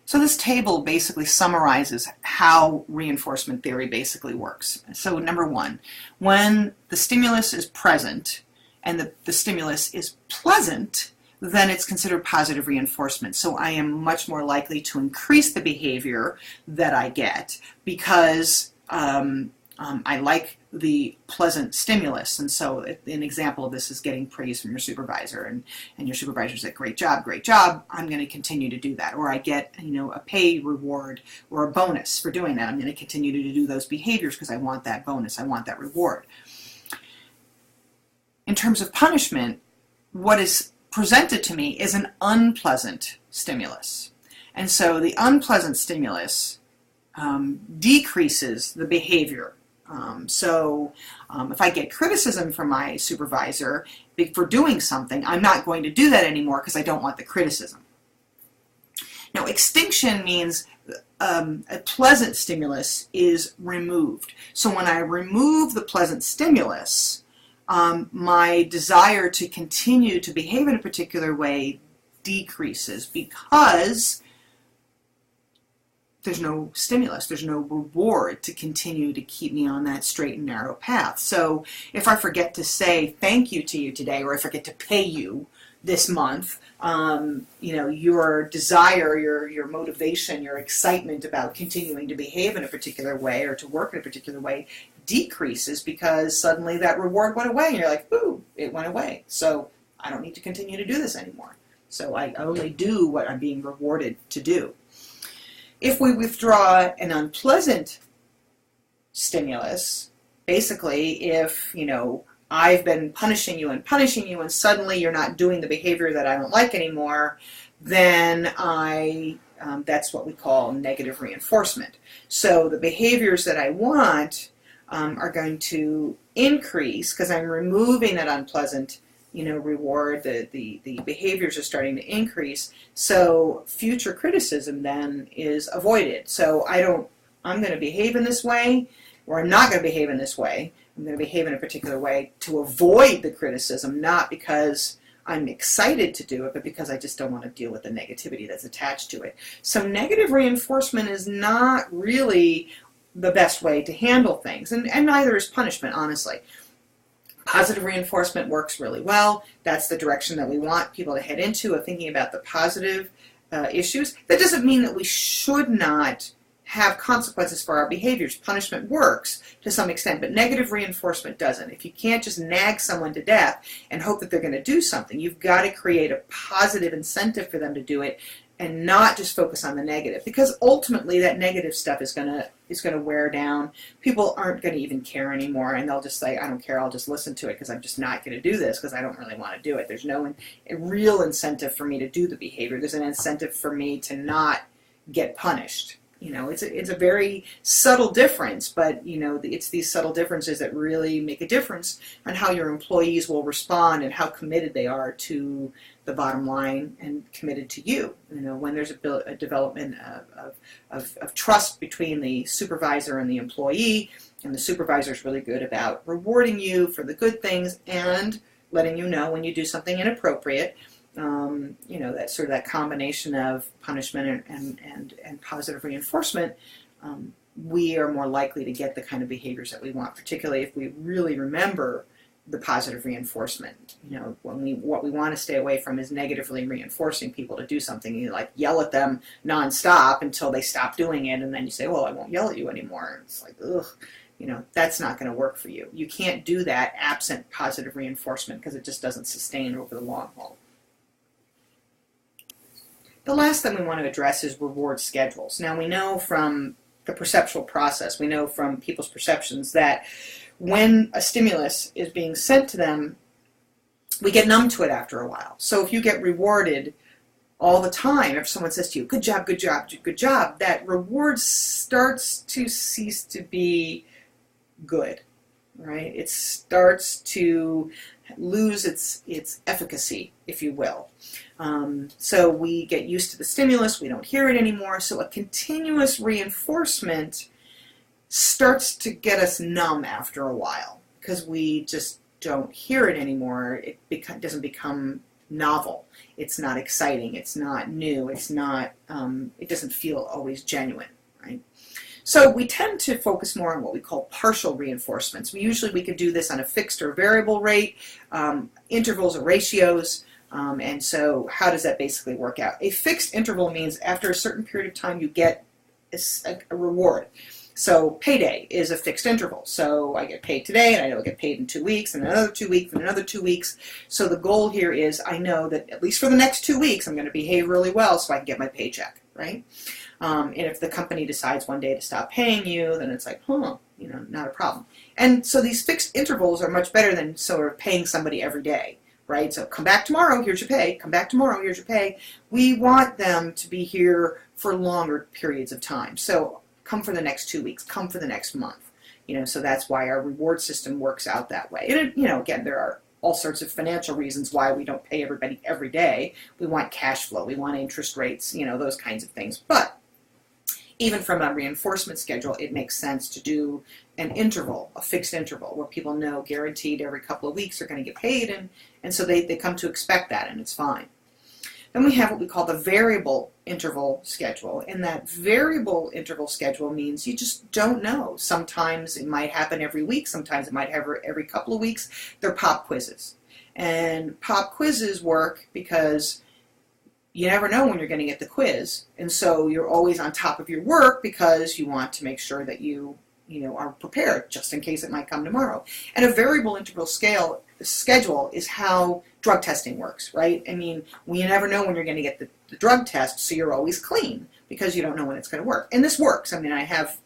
So this table basically summarizes how reinforcement theory basically works. So number one, when the stimulus is present and the stimulus is pleasant, then it's considered positive reinforcement. So I am much more likely to increase the behavior that I get because I like the pleasant stimulus. And so an example of this is getting praise from your supervisor, and your supervisor said, great job, I'm going to continue to do that. Or I get, a pay reward or a bonus for doing that. I'm going to continue to do those behaviors because I want that bonus, I want that reward. In terms of punishment, what is presented to me is an unpleasant stimulus. And so the unpleasant stimulus decreases the behavior. If I get criticism from my supervisor for doing something, I'm not going to do that anymore because I don't want the criticism. Now, extinction means a pleasant stimulus is removed. So when I remove the pleasant stimulus, my desire to continue to behave in a particular way decreases because there's no stimulus, there's no reward to continue to keep me on that straight and narrow path. So if I forget to say thank you to you today, or I forget to pay you this month, your desire, your motivation, your excitement about continuing to behave in a particular way or to work in a particular way decreases because suddenly that reward went away and you're like, ooh, it went away. So I don't need to continue to do this anymore. So I only do what I'm being rewarded to do. If we withdraw an unpleasant stimulus, basically if, I've been punishing you and suddenly you're not doing the behavior that I don't like anymore, then that's what we call negative reinforcement. So the behaviors that I want are going to increase because I'm removing that unpleasant reward. The behaviors are starting to increase, so future criticism then is avoided. So I'm going to behave in this way, or I'm not going to behave in this way. I'm going to behave in a particular way to avoid the criticism, not because I'm excited to do it, but because I just don't want to deal with the negativity that's attached to it. So negative reinforcement is not really the best way to handle things, and neither is punishment, honestly. Positive reinforcement works really well. That's the direction that we want people to head into, of thinking about the positive issues. That doesn't mean that we should not have consequences for our behaviors. Punishment works to some extent, but negative reinforcement doesn't. If you can't just nag someone to death and hope that they're going to do something, you've got to create a positive incentive for them to do it and not just focus on the negative, because ultimately that negative stuff is going to wear down. People aren't going to even care anymore, and they'll just say, I don't care, I'll just listen to it because I'm just not going to do this because I don't really want to do it. There's no real incentive for me to do the behavior. There's an incentive for me to not get punished. It's a very subtle difference, but it's these subtle differences that really make a difference on how your employees will respond and how committed they are to the bottom line and committed to you. When there's a development of trust between the supervisor and the employee, and the supervisor is really good about rewarding you for the good things and letting you know when you do something inappropriate. That combination of punishment and positive reinforcement, we are more likely to get the kind of behaviors that we want, particularly if we really remember the positive reinforcement. What we want to stay away from is negatively reinforcing people to do something. You yell at them nonstop until they stop doing it, and then you say, well, I won't yell at you anymore. It's like, ugh. That's not going to work for you. You can't do that absent positive reinforcement because it just doesn't sustain over the long haul. The last thing we want to address is reward schedules. Now, we know from the perceptual process, we know from people's perceptions that when a stimulus is being sent to them, we get numb to it after a while. So if you get rewarded all the time, if someone says to you, good job, good job, good job, that reward starts to cease to be good, right? It starts to lose its efficacy, if you will. So we get used to the stimulus, we don't hear it anymore, so a continuous reinforcement starts to get us numb after a while because we just don't hear it anymore. It doesn't become novel. It's not exciting. It's not new. It's not, it doesn't feel always genuine, right? So we tend to focus more on what we call partial reinforcements. We could do this on a fixed or variable rate, intervals or ratios. And so how does that basically work out? A fixed interval means after a certain period of time you get a reward. So payday is a fixed interval. So I get paid today, and I know I get paid in 2 weeks, and another 2 weeks, and another 2 weeks. So the goal here is I know that at least for the next 2 weeks I'm going to behave really well so I can get my paycheck, right? And if the company decides one day to stop paying you, then it's like, not a problem. And so these fixed intervals are much better than sort of paying somebody every day, right? So come back tomorrow, here's your pay. Come back tomorrow, here's your pay. We want them to be here for longer periods of time. So come for the next 2 weeks, come for the next month. So that's why our reward system works out that way. And, again, there are all sorts of financial reasons why we don't pay everybody every day. We want cash flow, we want interest rates, those kinds of things. But even from a reinforcement schedule, it makes sense to do an interval, a fixed interval, where people know guaranteed every couple of weeks they're going to get paid, and so they come to expect that, and it's fine. Then we have what we call the variable interval schedule, and that variable interval schedule means you just don't know. Sometimes it might happen every week, sometimes it might happen every couple of weeks. They're pop quizzes. And pop quizzes work because you never know when you're going to get the quiz, and so you're always on top of your work because you want to make sure that you are prepared just in case it might come tomorrow. And a variable interval schedule is how drug testing works, right? I mean, you never know when you're going to get the drug test, so you're always clean because you don't know when it's going to work. And this works. I mean, I have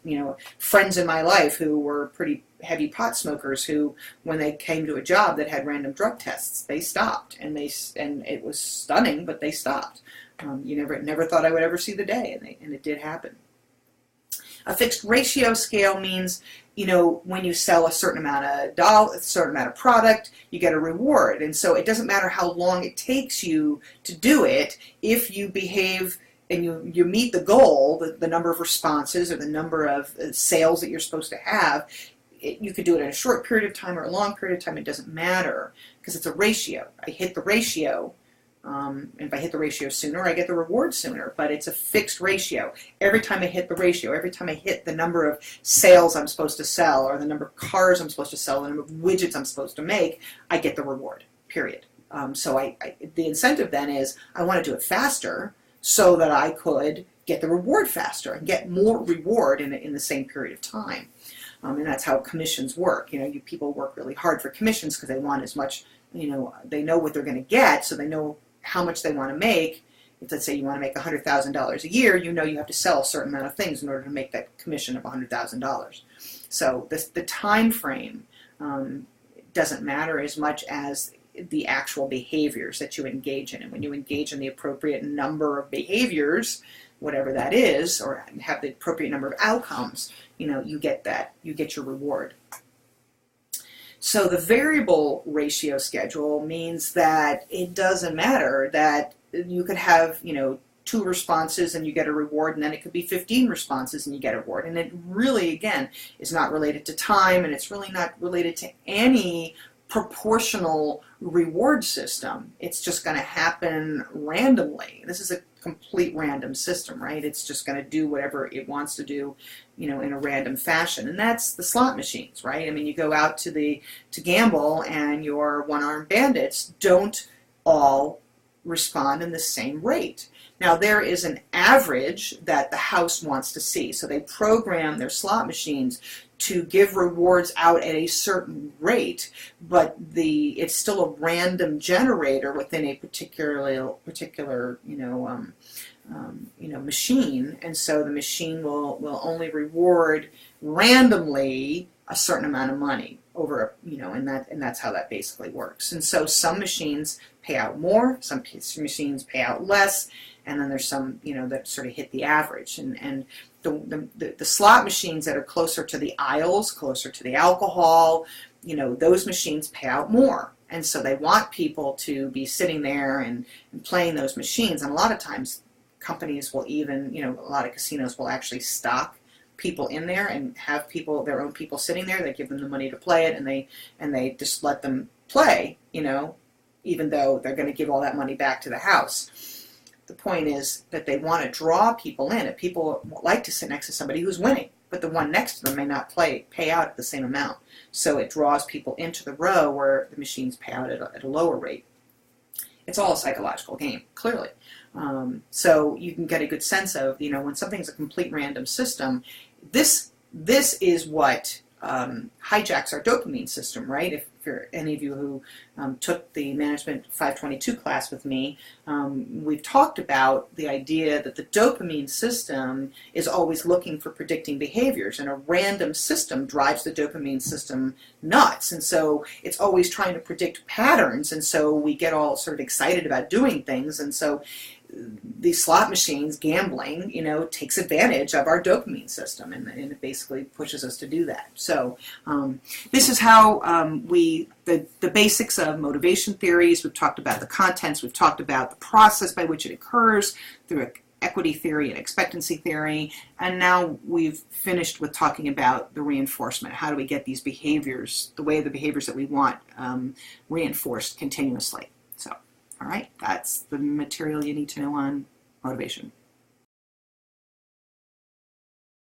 friends in my life who were pretty heavy pot smokers who, when they came to a job that had random drug tests, they stopped, and it was stunning, but they stopped. You never thought I would ever see the day, and it did happen. A fixed ratio scale means, when you sell a certain amount of product, you get a reward. And so it doesn't matter how long it takes you to do it, if you behave and you meet the goal, the number of responses or the number of sales that you're supposed to have, you could do it in a short period of time or a long period of time. It doesn't matter because it's a ratio. I hit the ratio. And if I hit the ratio sooner, I get the reward sooner, but it's a fixed ratio. Every time I hit the ratio, every time I hit the number of sales I'm supposed to sell, or the number of cars I'm supposed to sell, the number of widgets I'm supposed to make, I get the reward, period. So the incentive then is I want to do it faster so that I could get the reward faster and get more reward in the same period of time. And that's how commissions work. People work really hard for commissions because they want as much, they know what they're going to get, so they know how much they want to make. If, let's say, you want to make $100,000 a year, you have to sell a certain amount of things in order to make that commission of $100,000. So the time frame doesn't matter as much as the actual behaviors that you engage in. And when you engage in the appropriate number of behaviors, whatever that is, or have the appropriate number of outcomes, you get your reward. So the variable ratio schedule means that it doesn't matter that you could have, 2 responses and you get a reward, and then it could be 15 responses and you get a reward. And it really, again, is not related to time, and it's really not related to any proportional reward system. It's just going to happen randomly. This is a complete random system, right? It's just going to do whatever it wants to do, in a random fashion. And that's the slot machines, right? I mean, you go out to gamble, and your one-armed bandits don't all respond in the same rate. Now, there is an average that the house wants to see. So they program their slot machines to give rewards out at a certain rate, but it's still a random generator within a particular machine, and so the machine will only reward randomly a certain amount of money over and that's how that basically works. And so some machines pay out more, some machines pay out less, and then there's some that sort of hit the average. And the slot machines that are closer to the aisles, closer to the alcohol, those machines pay out more. And so they want people to be sitting there and playing those machines. And a lot of times companies will even, a lot of casinos will actually stock people in there and have their own people sitting there. They give them the money to play it, and they just let them play, even though they're going to give all that money back to the house. The point is that they want to draw people in. If people like to sit next to somebody who's winning, but the one next to them may not pay out at the same amount. So it draws people into the row where the machines pay out at a lower rate. It's all a psychological game, clearly. So you can get a good sense of, when something's a complete random system, this is what hijacks our dopamine system, right? If for any of you who took the Management 522 class with me, we've talked about the idea that the dopamine system is always looking for predicting behaviors, and a random system drives the dopamine system nuts. And so it's always trying to predict patterns, and so we get all sort of excited about doing things. And so these slot machines, gambling, takes advantage of our dopamine system, and it basically pushes us to do that. So this is how the basics of motivation theories. We've talked about the contents. We've talked about the process by which it occurs through equity theory and expectancy theory. And now we've finished with talking about the reinforcement. How do we get these behaviors, the behaviors that we want, reinforced continuously? So. All right, that's the material you need to know on motivation.